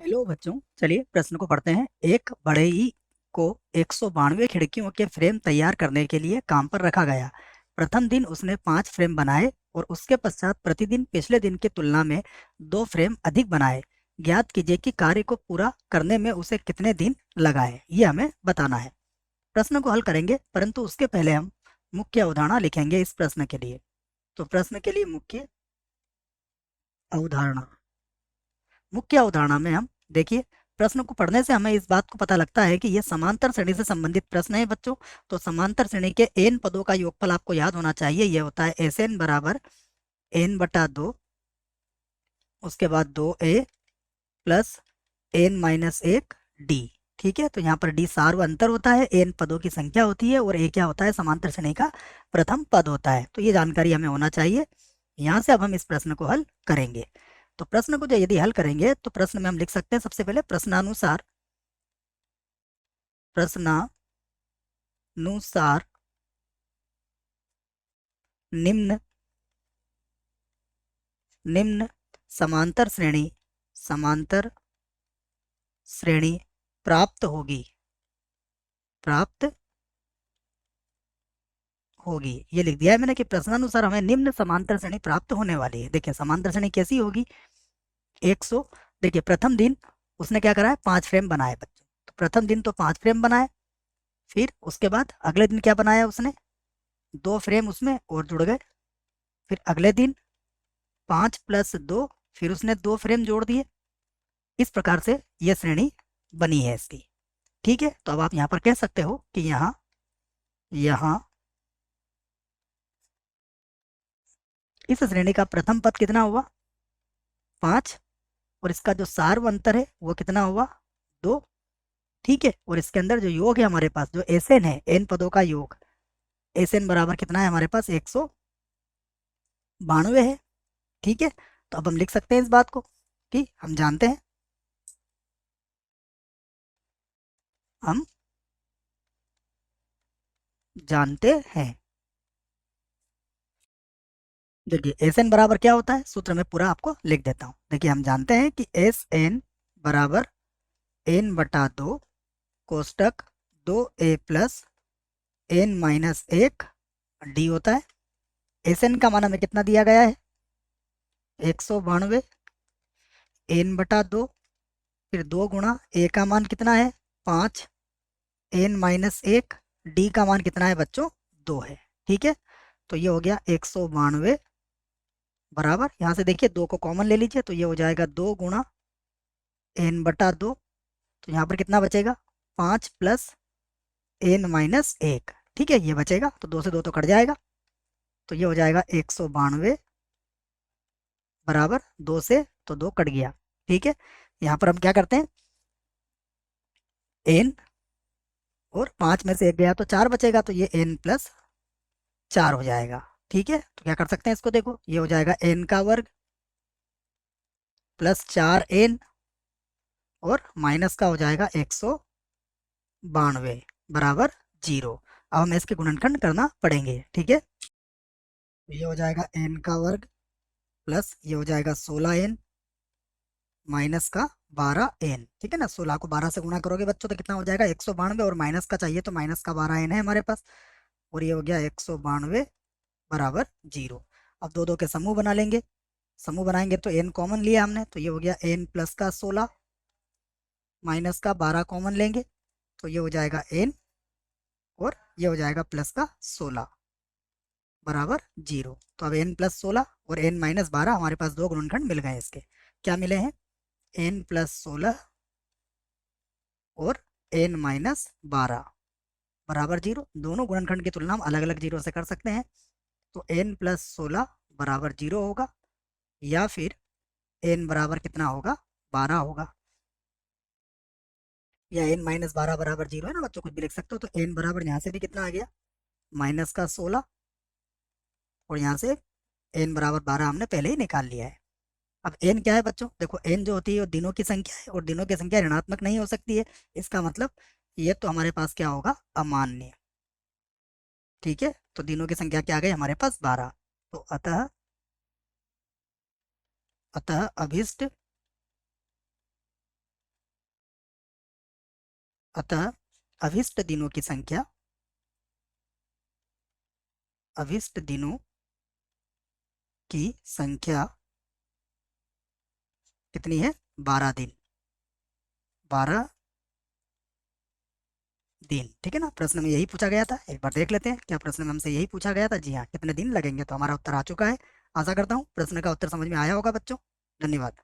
Hello बच्चों, चलिए प्रश्न को पढ़ते हैं। एक बढ़ई को 192 खिड़कियों के फ्रेम तैयार करने के लिए काम पर रखा गया। प्रथम दिन उसने 5 फ्रेम बनाए और उसके पश्चात प्रतिदिन पिछले दिन की तुलना में 2 फ्रेम अधिक बनाए। ज्ञात कीजिए कि कार्य को पूरा करने में उसे कितने दिन लगाए, ये हमें बताना है। प्रश्न को हल करेंगे, परंतु उसके पहले हम मुख्य अवधारणा लिखेंगे इस प्रश्न के लिए। तो प्रश्न के लिए अवधारणा मुख्य अवधारणा में हम देखिए, प्रश्न को पढ़ने से हमें इस बात को पता लगता है कि यह समांतर श्रेणी से संबंधित प्रश्न है बच्चों। तो समांतर श्रेणी के एन पदों का योगफल आपको याद होना चाहिए। यह होता है एस एन बराबर एन बटा 2, उसके बाद 2a plus n minus 1 D. ठीक है, तो यहाँ पर डी सार व अंतर होता है, एन पदों की संख्या होती है और ए क्या होता है, समांतर श्रेणी का प्रथम पद होता है। तो ये जानकारी हमें होना चाहिए। यहाँ से अब हम इस प्रश्न को हल करेंगे। तो प्रश्न को जो यदि हल करेंगे तो प्रश्न में हम लिख सकते हैं सबसे पहले प्रश्नानुसार निम्न निम्न समांतर श्रेणी प्राप्त होगी। ये लिख दिया है मैंने कि प्रश्नानुसार हमें निम्न समांतर श्रेणी प्राप्त होने वाली है। देखिए समांतर श्रेणी कैसी होगी, 100। देखिए प्रथम दिन उसने क्या करा है, 5 फ्रेम बनाए बच्चों। तो प्रथम दिन तो 5 फ्रेम बनाए, फिर उसके बाद अगले दिन क्या बनाया उसने, 2 फ्रेम उसमें और जुड़ गए। फिर अगले दिन 5 प्लस 2, फिर उसने 2 फ्रेम जोड़ दिए। इस प्रकार से यह श्रेणी बनी है इसकी। ठीक है, तो अब आप यहाँ पर कह सकते हो कि यहाँ यहाँ इस श्रेणी का प्रथम पद कितना हुआ, 5, और इसका जो सार व अंतर है वो कितना हुआ, 2। ठीक है, और इसके अंदर जो योग है हमारे पास, जो एस एन है, एन पदों का योग, एस एन बराबर कितना है हमारे पास, 192 है। ठीक है, तो अब हम लिख सकते हैं इस बात को कि हम जानते हैं हम जानते हैं देखिए एस एन बराबर क्या होता है, सूत्र में पूरा आपको लिख देता हूँ। देखिए हम जानते हैं कि एस एन बराबर एन बटा 2 कोष्टक 2a plus n minus 1 d होता है। एस एन का मान हमें कितना दिया गया है, 192 एन बटा 2, फिर 2 गुणा ए का मान कितना है, 5, एन माइनस 1 डी का मान कितना है बच्चों, 2 है। ठीक है, तो ये हो गया 192 बराबर, यहाँ से देखिए 2 को कॉमन ले लीजिए तो ये हो जाएगा 2 गुणा एन बटा 2। तो यहाँ पर कितना बचेगा, 5 प्लस एन माइनस 1। ठीक है, ये बचेगा तो 2 से 2 तो कट जाएगा, तो ये हो जाएगा 192 बराबर 2 से तो 2 कट गया। ठीक है, यहाँ पर हम क्या करते हैं, एन और 5 में से 1 गया तो 4 बचेगा, तो ये एन प्लस 4 हो जाएगा। ठीक है, तो क्या कर सकते हैं इसको, देखो ये हो जाएगा एन का वर्ग प्लस 4 एन और माइनस का हो जाएगा 192 बराबर 0। अब हमें इसके गुणनखंड करना पड़ेंगे। ठीक है, तो ये हो जाएगा एन का वर्ग प्लस ये हो जाएगा 16 एन माइनस का 12 एन। ठीक है ना, 16 को 12 से गुणा करोगे बच्चों तो कितना हो जाएगा, 192, और माइनस का चाहिए तो माइनस का 12 एन है हमारे पास, और ये हो गया 192 बराबर 0। अब दो दो के समूह बना लेंगे, समूह बनाएंगे तो एन कॉमन लिया हमने, तो ये हो गया एन प्लस का 16 माइनस का 12 कॉमन लेंगे तो ये हो जाएगा एन, और ये हो जाएगा प्लस का 16 बराबर 0। तो अब एन प्लस 16 और एन माइनस 12, हमारे पास दो गुणनखंड मिल गए इसके। क्या मिले हैं, एन प्लस 16 और एन माइनस 12 बराबर 0। दोनों गुणनखंड की तुलना हम अलग अलग जीरो से कर सकते हैं। तो एन प्लस 16 बराबर 0 होगा, या फिर एन बराबर कितना होगा, 12 होगा, या एन माइनस 12 बराबर 0 है ना बच्चों, कुछ भी लिख सकते हो। तो एन बराबर यहाँ से भी कितना आ गया, माइनस का 16, और यहाँ से एन बराबर 12 हमने पहले ही निकाल लिया है। अब एन क्या है बच्चों, देखो एन जो होती है वो दिनों की संख्या है, और दिनों की संख्या ऋणात्मक नहीं हो सकती है। इसका मतलब ये तो हमारे पास क्या होगा, अमान्य। ठीक है, तो दिनों की संख्या क्या आ गई हमारे पास, 12। तो अतः अतः अभिष्ट अतः अभिष्ट दिनों की संख्या, अभिष्ट दिनों की संख्या कितनी है? 12 दिन, 12 दिन। ठीक है ना, प्रश्न में यही पूछा गया था। एक बार देख लेते हैं क्या प्रश्न में हमसे यही पूछा गया था। जी हाँ, कितने दिन लगेंगे, तो हमारा उत्तर आ चुका है। आशा करता हूँ प्रश्न का उत्तर समझ में आया होगा बच्चों। धन्यवाद।